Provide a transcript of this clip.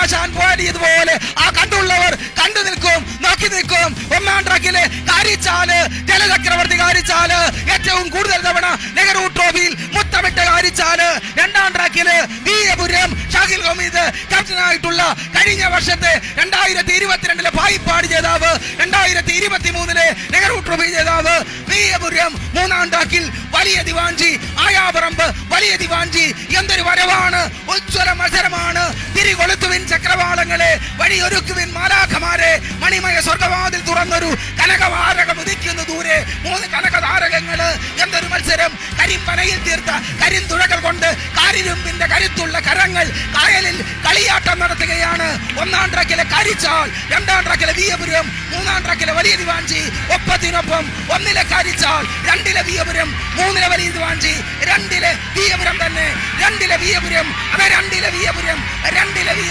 കുഞ്ഞാശാൻ പോയതുപോലെ ആ കണ്ടുള്ളവർ കണ്ടു നിൽക്കും, നോക്കി നിൽക്കും. ഒന്നാം ട്രാക്കിലെ കാരിച്ചാല് ജലചക്രവർത്തി കാരിച്ചാല് ഏറ്റവും കൂടുതൽ തവണ നെഹ്റു ട്രോഫിയിൽ മുത്തമിട്ട കാരിച്ചാല്. രണ്ടാം ട്രാക്കില് വീയപുരം ഷാഹിൽ ഹമീദ് ക്യാപ്റ്റനായിട്ടുള്ള കഴിഞ്ഞ വർഷത്തെ 2022 പായിപ്പാട് ജേതാവ്, 2023 നെഹ്റു ട്രോഫി ജേതാവ് വീയപുരം. മൂന്നാം ട്രാക്കിൽ വലിയ ദിവാഞ്ചി ആയാപറമ്പ് വലിയ ദിവാഞ്ചി. എന്തൊരു വരവാണ്, ഉജ്ജ്വല മത്സരമാണ്. തിരികൊളുത്തുവിൻ ചക്രവാളങ്ങളെ, വഴിയൊരുക്കുവിൻ മാലാഖമാരെ. മണിമയ സ്വർഗവാതിൽ തുറന്നൊരു കനകവാരകം ഉദിക്കുന്നു ദൂരെ. 3 കനകതാരകങ്ങള്. എന്തൊരു മത്സരം! കരിമ്പനയിൽ തീർത്ത കരിന്തുഴകൾ കൊണ്ട് കാരിരുമ്പിന്റെ കരുത്തുള്ള കരങ്ങൾ കായലിൽ കളിയാട്ടം നടത്തുകയാണ്. ഒന്നാം ട്രാക്കിലെ കാരിച്ചാൽ, രണ്ടാം ട്രാക്കിലെ വീയപുരം, മൂന്നാം ട്രാക്കിലെ വലിയ ദിവാഞ്ചി. ഒപ്പത്തിനൊപ്പം 1 കാരിച്ചാൽ, 2 വീയപുരം, 3 വലിയ ദിവാഞ്ചി, 2 വീയപുരം തന്നെ, 2 വീയപുരം, 2 വീയപുരം, 2